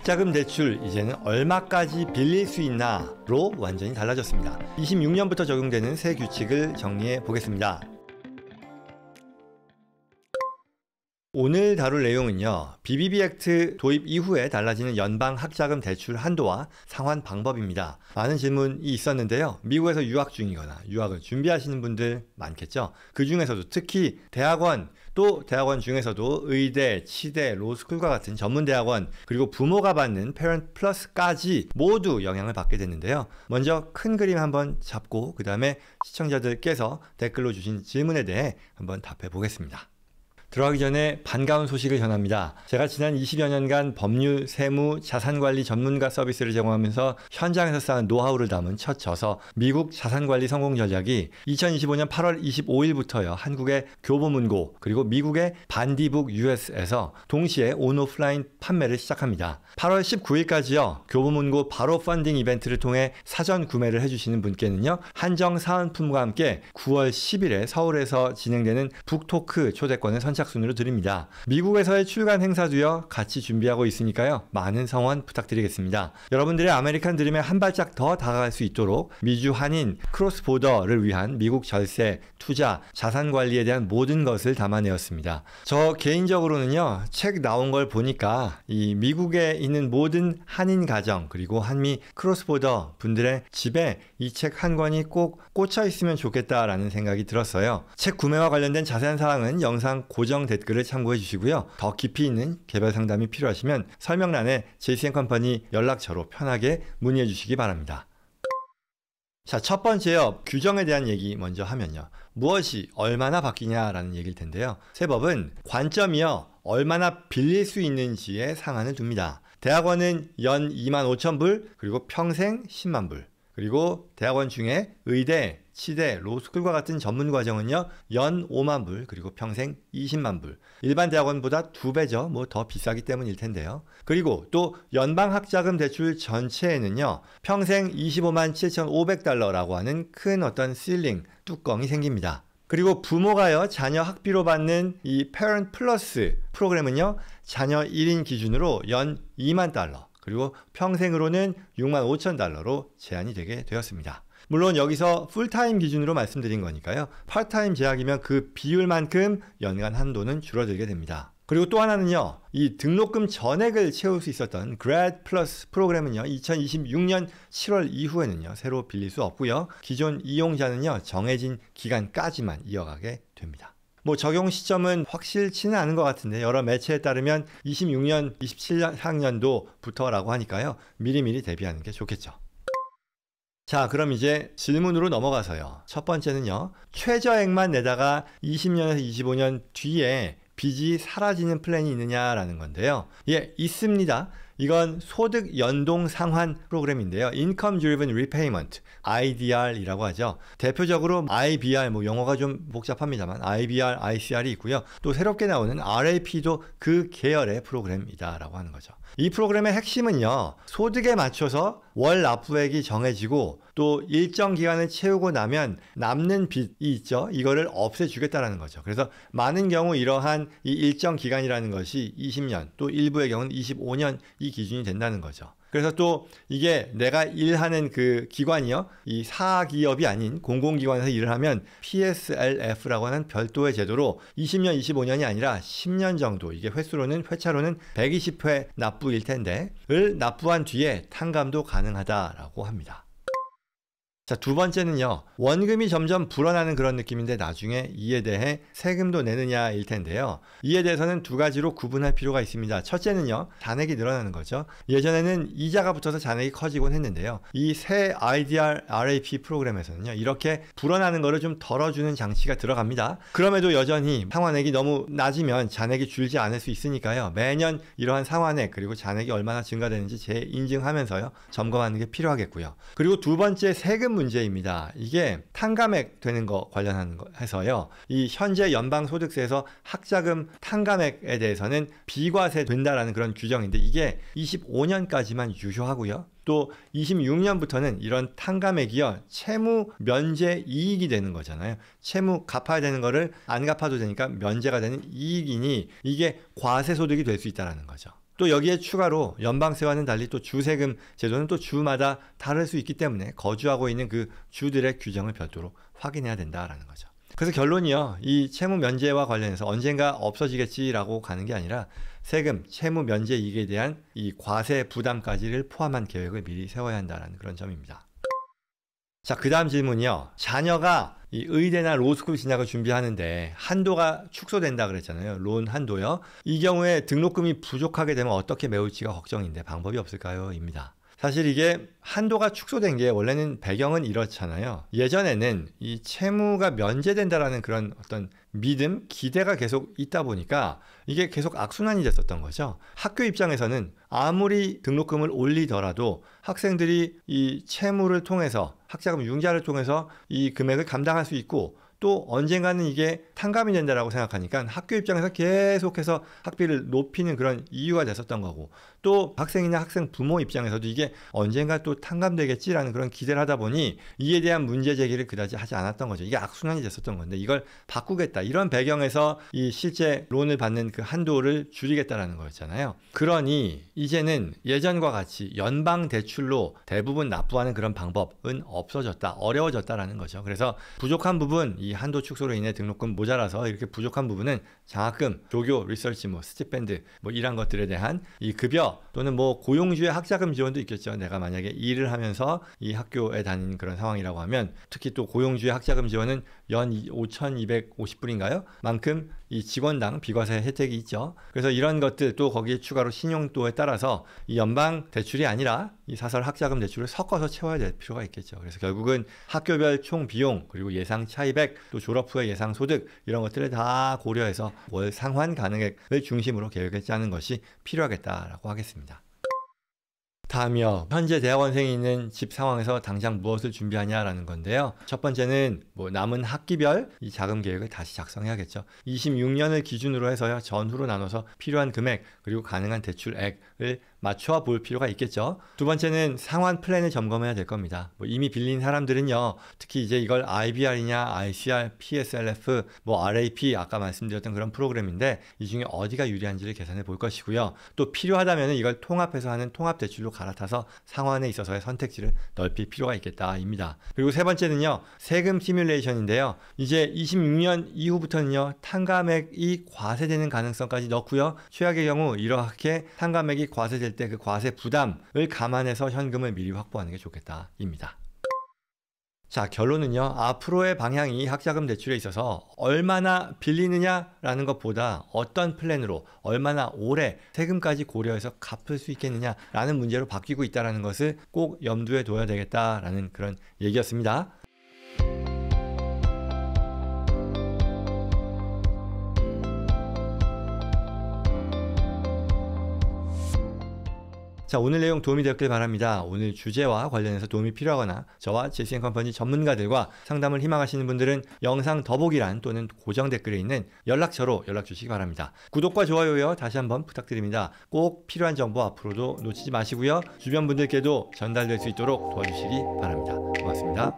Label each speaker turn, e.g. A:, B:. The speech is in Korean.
A: 학자금 대출 이제는 얼마까지 빌릴 수 있나로 완전히 달라졌습니다. 26년부터 적용되는 새 규칙을 정리해 보겠습니다. 오늘 다룰 내용은요, BBB 액트 도입 이후에 달라지는 연방 학자금 대출 한도와 상환 방법입니다. 많은 질문이 있었는데요. 미국에서 유학 중이거나 유학을 준비하시는 분들 많겠죠. 그 중에서도 특히 대학원, 또 대학원 중에서도 의대, 치대, 로스쿨과 같은 전문대학원, 그리고 부모가 받는 페런트 플러스까지 모두 영향을 받게 됐는데요. 먼저 큰 그림 한번 잡고 그 다음에 시청자들께서 댓글로 주신 질문에 대해 한번 답해 보겠습니다. 들어가기 전에 반가운 소식을 전합니다. 제가 지난 20여 년간 법률, 세무, 자산관리 전문가 서비스를 제공하면서 현장에서 쌓은 노하우를 담은 첫 저서 미국 자산관리 성공 전략이 2025년 8월 25일부터요. 한국의 교보문고 그리고 미국의 반디북 US에서 동시에 온오프라인 판매를 시작합니다. 8월 19일까지요. 교보문고 바로 펀딩 이벤트를 통해 사전 구매를 해주시는 분께는요. 한정 사은품과 함께 9월 10일에 서울에서 진행되는 북토크 초대권을 선착순으로 드립니다. 미국에서의 출간 행사도요. 같이 준비하고 있으니까요. 많은 성원 부탁드리겠습니다. 여러분들의 아메리칸 드림에 한 발짝 더 다가갈 수 있도록 미주 한인 크로스보더를 위한 미국 절세, 투자, 자산 관리에 대한 모든 것을 담아내었습니다. 저 개인적으로는요. 책 나온 걸 보니까 이 미국에 있는 모든 한인 가정 그리고 한미 크로스보더 분들의 집에 이 책 한 권이 꼭 꽂혀 있으면 좋겠다라는 생각이 들었어요. 책 구매와 관련된 자세한 사항은 영상 고정 댓글을 참고해 주시고요. 더 깊이 있는 개별 상담이 필요하시면 설명란에 JC&컴퍼니 연락처로 편하게 문의해 주시기 바랍니다. 자, 첫 번째요. 규정에 대한 얘기 먼저 하면요. 무엇이 얼마나 바뀌냐라는 얘기일 텐데요. 새 법은 관점이요. 얼마나 빌릴 수 있는지에 상한을 둡니다. 대학원은 연 25,000불 그리고 평생 10만 불. 그리고 대학원 중에 의대, 치대, 로스쿨과 같은 전문 과정은요. 연 5만 불 그리고 평생 20만 불. 일반 대학원보다 2배죠. 뭐 더 비싸기 때문일 텐데요. 그리고 또 연방학자금 대출 전체에는요. 평생 25만 7,500달러라고 하는 큰 어떤 실링, 뚜껑이 생깁니다. 그리고 부모가요. 자녀 학비로 받는 이 페런트 플러스 프로그램은요. 자녀 1인 기준으로 연 2만 달러. 그리고 평생으로는 6만 5천 달러로 제한이 되게 되었습니다. 물론 여기서 풀타임 기준으로 말씀드린 거니까요. 파트타임 제약이면 그 비율만큼 연간 한도는 줄어들게 됩니다. 그리고 또 하나는요. 이 등록금 전액을 채울 수 있었던 그레드 플러스 프로그램은요. 2026년 7월 이후에는요. 새로 빌릴 수 없고요. 기존 이용자는요. 정해진 기간까지만 이어가게 됩니다. 뭐 적용 시점은 확실치는 않은 것 같은데 여러 매체에 따르면 26년, 27학년도부터라고 하니까요. 미리미리 대비하는 게 좋겠죠. 자, 그럼 이제 질문으로 넘어가서요. 첫 번째는요. 최저액만 내다가 20년에서 25년 뒤에 빚이 사라지는 플랜이 있느냐라는 건데요. 예, 있습니다. 이건 소득 연동 상환 프로그램인데요. Income Driven Repayment, IDR이라고 하죠. 대표적으로 IBR, 뭐 영어가 좀 복잡합니다만 IBR, ICR이 있고요. 또 새롭게 나오는 RAP도 그 계열의 프로그램이다라고 하는 거죠. 이 프로그램의 핵심은요. 소득에 맞춰서 월 납부액이 정해지고 또 일정 기간을 채우고 나면 남는 빚이 있죠. 이거를 없애주겠다라는 거죠. 그래서 많은 경우 이러한 이 일정 기간이라는 것이 20년 또 일부의 경우는 25년 이 기준이 된다는 거죠. 그래서 또 이게 내가 일하는 그 기관이요. 이 사기업이 아닌 공공기관에서 일을 하면 PSLF라고 하는 별도의 제도로 20년, 25년이 아니라 10년 정도 이게 회차로는 120회 납부일 텐데 을 납부한 뒤에 탕감도 가능하다라고 합니다. 자, 두 번째는요. 원금이 점점 불어나는 그런 느낌인데 나중에 이에 대해 세금도 내느냐일 텐데요. 이에 대해서는 두 가지로 구분할 필요가 있습니다. 첫째는요. 잔액이 늘어나는 거죠. 예전에는 이자가 붙어서 잔액이 커지곤 했는데요. 이 새 IDR, RAP 프로그램에서는요. 이렇게 불어나는 거를 좀 덜어주는 장치가 들어갑니다. 그럼에도 여전히 상환액이 너무 낮으면 잔액이 줄지 않을 수 있으니까요. 매년 이러한 상환액 그리고 잔액이 얼마나 증가되는지 재인증하면서요. 점검하는 게 필요하겠고요. 그리고 두 번째 세금 문제입니다. 이게 탕감액 되는 거 관련한 거 해서요. 이 현재 연방소득세에서 학자금 탕감액에 대해서는 비과세 된다라는 그런 규정인데 이게 25년까지만 유효하고요. 또 26년부터는 이런 탕감액이요. 채무 면제 이익이 되는 거잖아요. 채무 갚아야 되는 거를 안 갚아도 되니까 면제가 되는 이익이니 이게 과세소득이 될 수 있다는 거죠. 또 여기에 추가로 연방세와는 달리 또 주세금 제도는 또 주마다 다를 수 있기 때문에 거주하고 있는 그 주들의 규정을 별도로 확인해야 된다라는 거죠. 그래서 결론이요. 이 채무 면제와 관련해서 언젠가 없어지겠지라고 가는 게 아니라 세금, 채무 면제 이익에 대한 이 과세 부담까지를 포함한 계획을 미리 세워야 한다는 그런 점입니다. 자, 그 다음 질문이요. 자녀가 이 의대나 로스쿨 진학을 준비하는데 한도가 축소된다 그랬잖아요. 론 한도요. 이 경우에 등록금이 부족하게 되면 어떻게 메울지가 걱정인데 방법이 없을까요? 입니다. 사실 이게 한도가 축소된 게 원래는 배경은 이렇잖아요. 예전에는 이 채무가 면제된다라는 그런 어떤 믿음, 기대가 계속 있다 보니까 이게 계속 악순환이 됐었던 거죠. 학교 입장에서는 아무리 등록금을 올리더라도 학생들이 이 채무를 통해서 학자금 융자를 통해서 이 금액을 감당할 수 있고 또 언젠가는 이게 탕감이 된다라고 생각하니까 학교 입장에서 계속해서 학비를 높이는 그런 이유가 됐었던 거고 또 학생이나 학생 부모 입장에서도 이게 언젠가 또 탕감되겠지라는 그런 기대를 하다 보니 이에 대한 문제 제기를 그다지 하지 않았던 거죠. 이게 악순환이 됐었던 건데 이걸 바꾸겠다. 이런 배경에서 이 실제 론을 받는 그 한도를 줄이겠다라는 거였잖아요. 그러니 이제는 예전과 같이 연방 대출로 대부분 납부하는 그런 방법은 없어졌다. 어려워졌다라는 거죠. 그래서 부족한 부분 이 한도 축소로 인해 등록금 모자라서 이렇게 부족한 부분은 장학금, 조교, 리서치, 스티펜드 이런 것들에 대한 이 급여 또는 고용주의 학자금 지원도 있겠죠. 내가 만약에 일을 하면서 이 학교에 다니는 그런 상황이라고 하면 특히 또 고용주의 학자금 지원은 연 5,250불인가요? 만큼 이 직원당 비과세 혜택이 있죠. 그래서 이런 것들 또 거기에 추가로 신용도에 따라서 이 연방 대출이 아니라 이 사설 학자금 대출을 섞어서 채워야 될 필요가 있겠죠. 그래서 결국은 학교별 총 비용 그리고 예상 차입액 또 졸업 후의 예상 소득 이런 것들을 다 고려해서 월 상환 가능액을 중심으로 계획을 짜는 것이 필요하겠다라고 하겠습니다. 다음이요. 현재 대학원생이 있는 집 상황에서 당장 무엇을 준비하냐라는 건데요. 첫 번째는 남은 학기별 이 자금 계획을 다시 작성해야겠죠. 26년을 기준으로 해서요. 전후로 나눠서 필요한 금액 그리고 가능한 대출액을 맞춰 볼 필요가 있겠죠. 두 번째는 상환 플랜을 점검해야 될 겁니다. 이미 빌린 사람들은요. 특히 이제 이걸 IBR이냐, ICR, PSLF, RAP 아까 말씀드렸던 그런 프로그램인데 이 중에 어디가 유리한지를 계산해 볼 것이고요. 또 필요하다면 이걸 통합해서 하는 통합 대출로 갈아타서 상환에 있어서의 선택지를 넓힐 필요가 있겠다입니다. 그리고 세 번째는요. 세금 시뮬레이션인데요. 이제 26년 이후부터는요. 탕감액이 과세되는 가능성까지 넣고요. 최악의 경우 이렇게 탕감액이 과세될 때 그 과세 부담을 감안해서 현금을 미리 확보하는 게 좋겠다입니다. 자, 결론은요. 앞으로의 방향이 학자금 대출에 있어서 얼마나 빌리느냐라는 것보다 어떤 플랜으로 얼마나 오래 세금까지 고려해서 갚을 수 있겠느냐라는 문제로 바뀌고 있다는 것을 꼭 염두에 둬야 되겠다라는 그런 얘기였습니다. 자, 오늘 내용 도움이 되었길 바랍니다. 오늘 주제와 관련해서 도움이 필요하거나 저와 JC&컴퍼니 전문가들과 상담을 희망하시는 분들은 영상 더보기란 또는 고정 댓글에 있는 연락처로 연락 주시기 바랍니다. 구독과 좋아요요 다시 한번 부탁드립니다. 꼭 필요한 정보 앞으로도 놓치지 마시고요. 주변 분들께도 전달될 수 있도록 도와주시기 바랍니다. 고맙습니다.